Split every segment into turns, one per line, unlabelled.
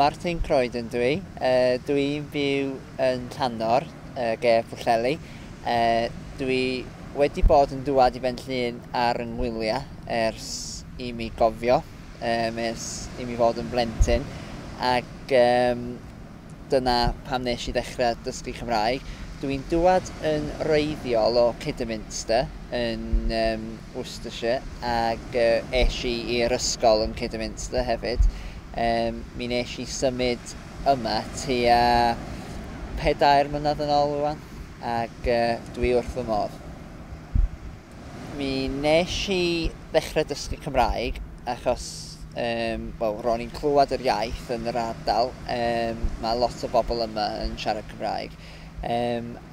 Martyn Croydon dwi. Dwi'n byw yn Llanor, gef Pwllheli. Dwi wedi bod yn dŵad i Benllyn ar yng Ngwyliau ers i mi gofio, ers i mi fod yn blentyn. Ac dyna pam nes i ddechrau dysgu Cymraeg. Dwi'n dŵad yn wreiddiol o Kidderminster yn Worcestershire ac es i i'r ysgol yn Kidderminster hefyd. Mi nes i symud yma tua 4 mlynedd yn ôl rwan ac dwi wrth fy modd. Mi nes i ddechrau dysgu Cymraeg achos ro'n i'n clywed yr iaith yn yr ardal. Mae lot o bobl yma yn siarad Cymraeg.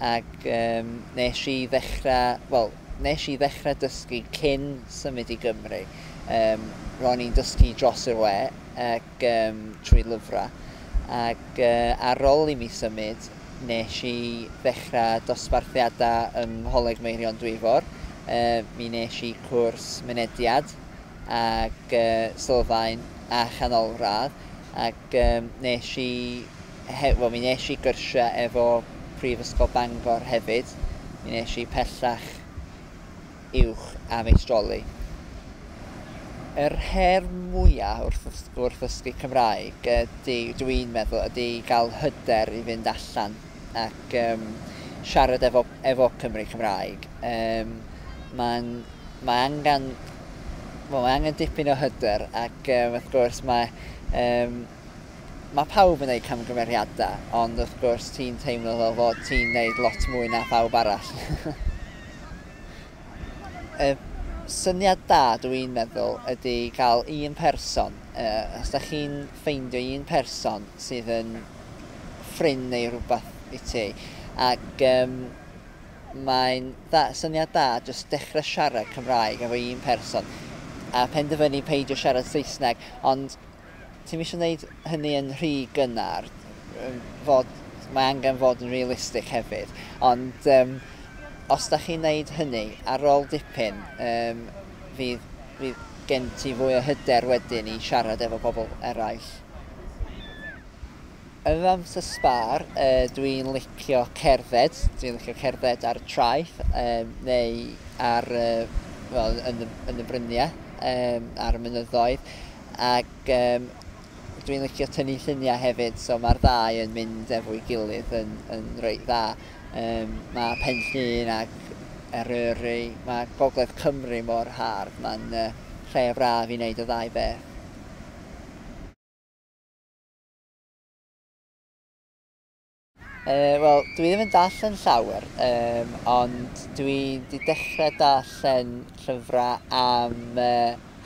Ac nes i ddechrau dysgu cyn symud i Gymru. Ro'n i'n dysgu dros yr we ac trwy lyfrau. Ac ar ôl i mi symud, nes i ddechrau dosbarthiadau ym Mholeg Meirion Dwyfor. Mi nes i cwrs mynediad ac sylfaen a chanolradd. Ac mi nes i gyrsiau efo Prifysgol Bangor hefyd. Mi nes i pellach uwch a meistroli. Yr her mwyaf wrth ddysgu Cymraeg dwi'n meddwl ydy gael hyder i fynd allan ac siarad efo Cymru Cymraeg. Mae angen dipyn o hyder ac wrth gwrs mae pawb yn gwneud camgymeriadau, ond wrth gwrs ti'n teimlo fel fod ti'n gwneud lot mwy na pawb arall. Syniad da dwi'n meddwl ydy cael un person. Os da chi'n ffeindio un person sydd yn ffrind neu rhywbeth i ti. Ac mae'n syniad da jyst dechrau siarad Cymraeg efo un person a penderfynu peidio siarad Saesneg, ond ti'n eisiau gwneud hynny yn rhy gynnar, mae angen fod yn realistig hefyd. Ond os da chi'n gwneud hynny ar ôl dipyn, fydd gen ti fwy o hyder wedyn i siarad efo pobl eraill. Yn amser sbar, dwi'n licio cerdded. Dwi'n licio cerdded ar y traeth neu yn y bryniau, ar y mynyddoedd. Ac dwi'n licio tynnu lluniau hefyd, so mae'r ddau yn mynd efo'i gilydd yn reit dda. Mae Penllyn ac Eryri, mae Gogledd Cymru mor hardd, mae'n lle braf i wneud y ddau beth. Dwi ddim yn darllen llawer, ond dwi wedi dechrau darllen llyfrau am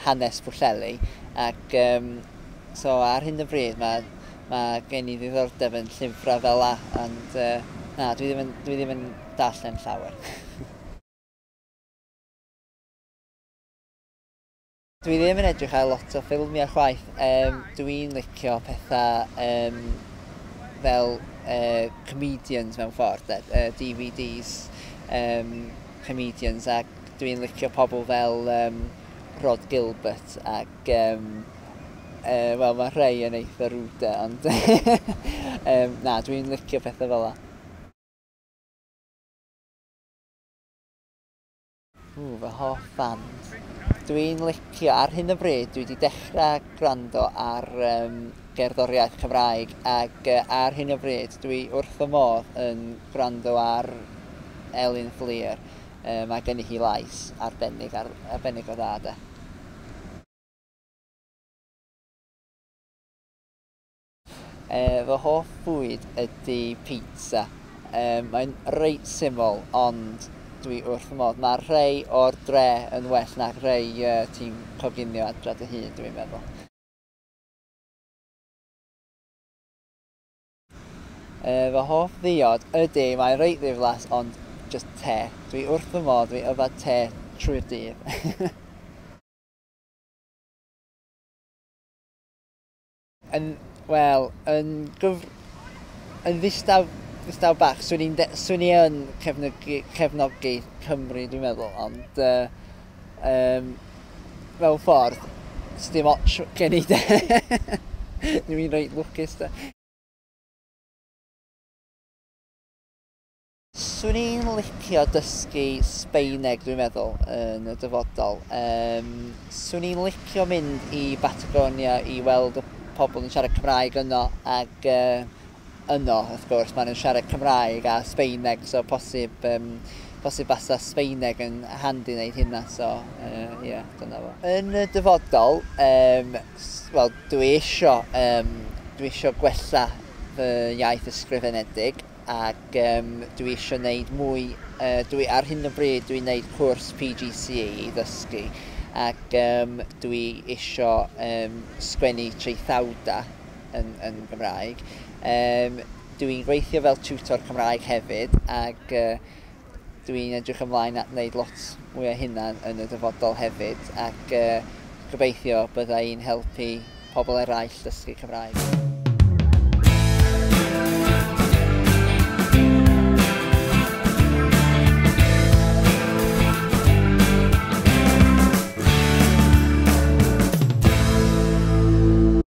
hanes Pwllheli. Ac so ar hyn o bryd mae gen i ddiddordeb yn llyfrau fel la, ond dwi ddim yn darllen llawer. Dwi ddim yn edrych ar lot o ffilmiau chwaith. Dwi'n licio pethau fel comedians mewn ffordd, DVDs, comedians, ac dwi'n licio pobl fel Rod Gilbert ac mae rhai yn eitha rwda, ond dwi'n licio pethau fel la. Fy hoff band. Dwi'n licio, ar hyn o bryd, dwi wedi dechrau gwrando ar gerddoriaeth Cymraeg ac ar hyn o bryd dwi wrth fy modd yn gwrando ar Elin Fflir. Mae gen i hi lais arbennig o dda de. Fy hoff bwyd ydy pizza. Mae'n reit syml, ond dwi wrth fy modd. Mae rhai o'r dre yn well nac rhai ti'n coginio adra dy hun, dwi'n meddwl. Fy hoff ddiod ydy, mae'n reit ddiflas, ond just te. Dwi wrth fy modd, dwi yfad te trwy'r dydd. Yn ddistaw bach, swn i yn cefnogi Cymru, dwi'n meddwl, ond fel ffordd, sdim ots gen i de. Dwi'n reit lwcus da. Swn i'n licio dysgu Sbaeneg, dwi'n meddwl, yn y dyfodol. Swn i'n licio mynd i Patagonia i weld y pobl yn siarad Cymraeg yno, ac yno, wrth gwrs, maen nhw'n siarad Cymraeg a Sbaeneg, so posib basa Sbaeneg yn handi wneud hynna, so ie, dyna fo. Yn y dyfodol, wel, dwi isio gwella fy iaith ysgrifenedig, ac dwi eisiau gwneud mwy, ar hyn o bryd dwi'n gwneud cwrs PGCE i ddysgu, ac dwi eisiau sgwennu treithawda yn Gymraeg. Dwi'n gweithio fel tiwtor Cymraeg hefyd, ac dwi'n edrych ymlaen at wneud lot mwy o hynna yn y dyfodol hefyd, ac gobeithio byddai'n helpu pobl eraill dysgu Cymraeg.